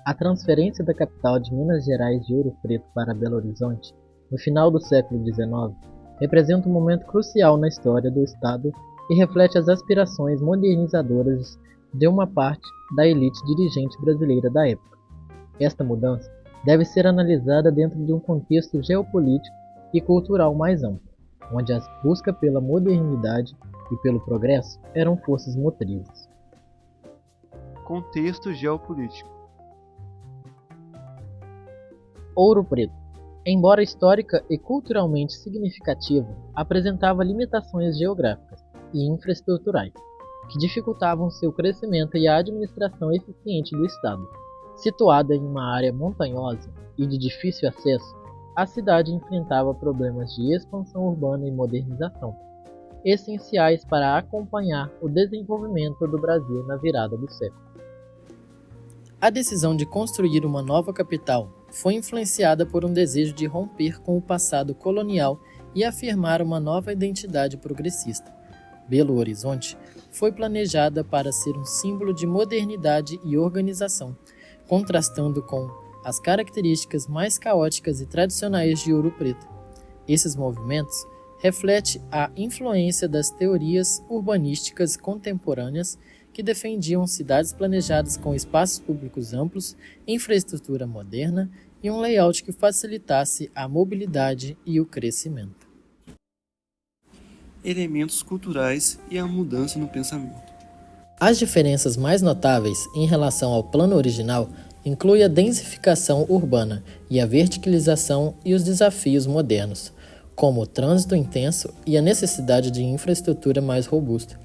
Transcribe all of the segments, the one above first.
A transferência da capital de Minas Gerais de Ouro Preto para Belo Horizonte, no final do século XIX, representa um momento crucial na história do estado e reflete as aspirações modernizadoras de uma parte da elite dirigente brasileira da época. Esta mudança deve ser analisada dentro de um contexto geopolítico e cultural mais amplo, onde a busca pela modernidade e pelo progresso eram forças motrizes. Contexto geopolítico. Ouro Preto, embora histórica e culturalmente significativa, apresentava limitações geográficas e infraestruturais, que dificultavam seu crescimento e a administração eficiente do estado. Situada em uma área montanhosa e de difícil acesso, a cidade enfrentava problemas de expansão urbana e modernização, essenciais para acompanhar o desenvolvimento do Brasil na virada do século. A decisão de construir uma nova capital foi influenciada por um desejo de romper com o passado colonial e afirmar uma nova identidade progressista. Belo Horizonte foi planejada para ser um símbolo de modernidade e organização, contrastando com as características mais caóticas e tradicionais de Ouro Preto. Esses movimentos refletem a influência das teorias urbanísticas contemporâneas que defendiam cidades planejadas com espaços públicos amplos, infraestrutura moderna e um layout que facilitasse a mobilidade e o crescimento. Elementos culturais e a mudança no pensamento. As diferenças mais notáveis em relação ao plano original incluem a densificação urbana e a verticalização e os desafios modernos, como o trânsito intenso e a necessidade de infraestrutura mais robusta.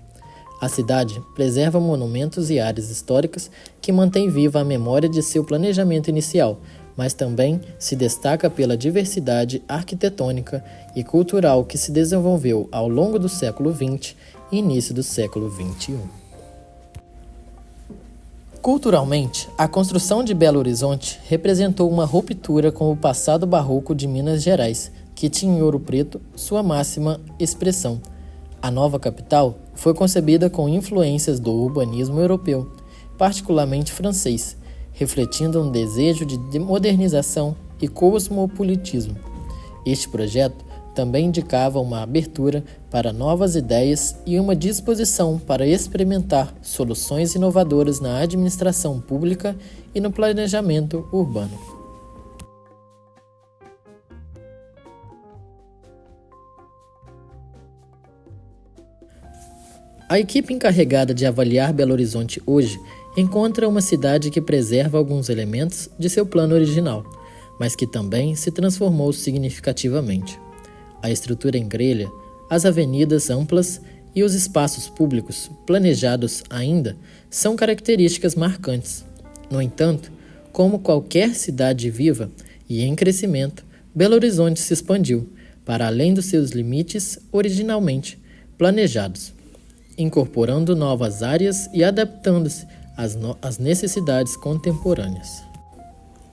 A cidade preserva monumentos e áreas históricas que mantêm viva a memória de seu planejamento inicial, mas também se destaca pela diversidade arquitetônica e cultural que se desenvolveu ao longo do século XX e início do século XXI. Culturalmente, a construção de Belo Horizonte representou uma ruptura com o passado barroco de Minas Gerais, que tinha em Ouro Preto sua máxima expressão. A nova capital foi concebida com influências do urbanismo europeu, particularmente francês, refletindo um desejo de modernização e cosmopolitismo. Este projeto também indicava uma abertura para novas ideias e uma disposição para experimentar soluções inovadoras na administração pública e no planejamento urbano. A equipe encarregada de avaliar Belo Horizonte hoje encontra uma cidade que preserva alguns elementos de seu plano original, mas que também se transformou significativamente. A estrutura em grelha, as avenidas amplas e os espaços públicos, planejados ainda, são características marcantes. No entanto, como qualquer cidade viva e em crescimento, Belo Horizonte se expandiu para além dos seus limites originalmente planejados, incorporando novas áreas e adaptando-se às necessidades contemporâneas.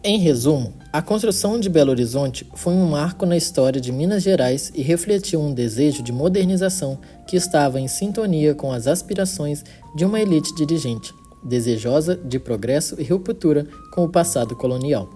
Em resumo, a construção de Belo Horizonte foi um marco na história de Minas Gerais e refletiu um desejo de modernização que estava em sintonia com as aspirações de uma elite dirigente, desejosa de progresso e ruptura com o passado colonial.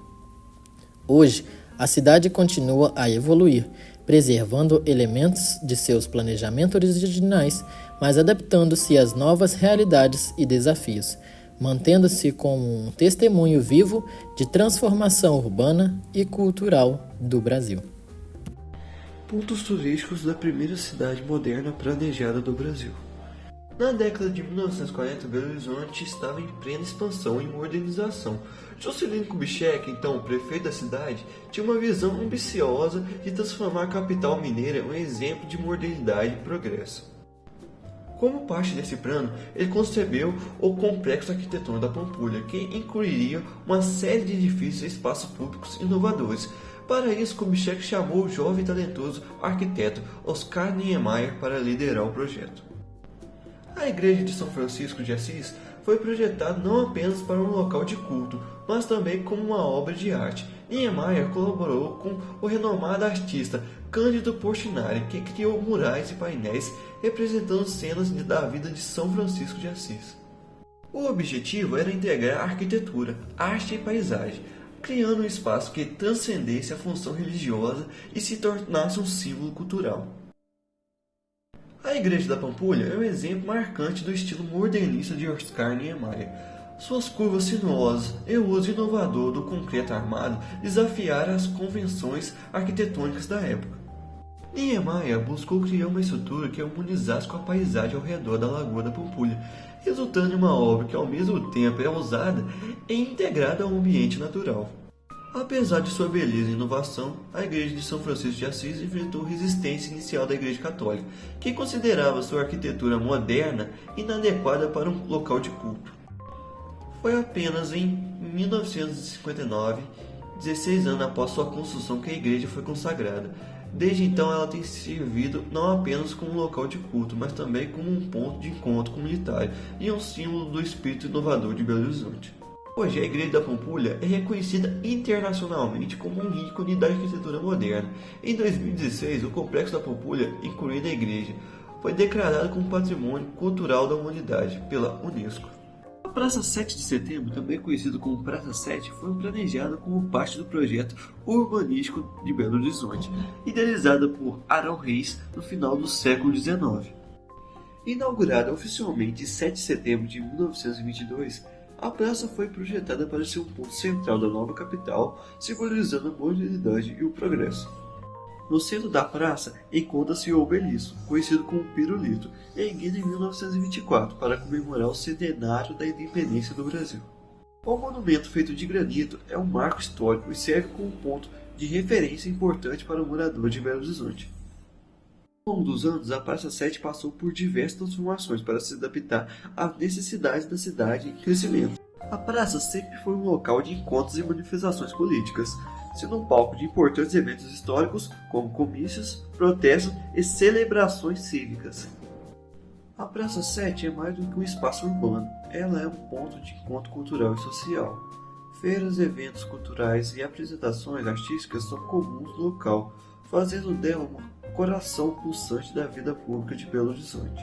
Hoje, a cidade continua a evoluir, preservando elementos de seus planejamentos originais, mas adaptando-se às novas realidades e desafios, mantendo-se como um testemunho vivo de transformação urbana e cultural do Brasil. Pontos turísticos da primeira cidade moderna planejada do Brasil. Na década de 1940, Belo Horizonte estava em plena expansão e modernização. Juscelino Kubitschek, então o prefeito da cidade, tinha uma visão ambiciosa de transformar a capital mineira em um exemplo de modernidade e progresso. Como parte desse plano, ele concebeu o Complexo Arquitetônico da Pampulha, que incluiria uma série de edifícios e espaços públicos inovadores. Para isso, Kubitschek chamou o jovem e talentoso arquiteto Oscar Niemeyer para liderar o projeto. A Igreja de São Francisco de Assis foi projetada não apenas para um local de culto, mas também como uma obra de arte. Niemeyer colaborou com o renomado artista Cândido Portinari, que criou murais e painéis representando cenas da vida de São Francisco de Assis. O objetivo era integrar arquitetura, arte e paisagem, criando um espaço que transcendesse a função religiosa e se tornasse um símbolo cultural. A Igreja da Pampulha é um exemplo marcante do estilo modernista de Oscar Niemeyer. Suas curvas sinuosas e o uso inovador do concreto armado desafiaram as convenções arquitetônicas da época. Niemeyer buscou criar uma estrutura que harmonizasse com a paisagem ao redor da Lagoa da Pampulha, resultando em uma obra que ao mesmo tempo é ousada e integrada ao ambiente natural. Apesar de sua beleza e inovação, a Igreja de São Francisco de Assis enfrentou resistência inicial da Igreja Católica, que considerava sua arquitetura moderna inadequada para um local de culto. Foi apenas em 1959, 16 anos após sua construção, que a igreja foi consagrada. Desde então ela tem servido não apenas como um local de culto, mas também como um ponto de encontro comunitário e um símbolo do espírito inovador de Belo Horizonte. Hoje, a Igreja da Pampulha é reconhecida internacionalmente como um ícone da arquitetura moderna. Em 2016, o Complexo da Pampulha, incluindo a igreja, foi declarado como Patrimônio Cultural da Humanidade pela Unesco. A Praça 7 de Setembro, também conhecido como Praça 7, foi planejada como parte do projeto urbanístico de Belo Horizonte, idealizada por Arão Reis no final do século XIX. Inaugurada oficialmente em 7 de setembro de 1922, a praça foi projetada para ser um ponto central da nova capital, simbolizando a modernidade e o progresso. No centro da praça encontra-se o obelisco, conhecido como Pirulito, erguido em 1924 para comemorar o centenário da independência do Brasil. O monumento feito de granito é um marco histórico e serve como ponto de referência importante para o morador de Belo Horizonte. Ao longo dos anos, a Praça 7 passou por diversas transformações para se adaptar às necessidades da cidade em crescimento. A praça sempre foi um local de encontros e manifestações políticas, sendo um palco de importantes eventos históricos, como comícios, protestos e celebrações cívicas. A Praça 7 é mais do que um espaço urbano, ela é um ponto de encontro cultural e social. Feiras, eventos culturais e apresentações artísticas são comuns no local, fazendo dela um coração pulsante da vida pública de Belo Horizonte.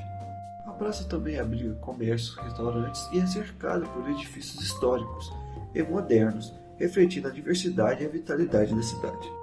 A praça também abriga comércios, restaurantes e é cercada por edifícios históricos e modernos, refletindo a diversidade e a vitalidade da cidade.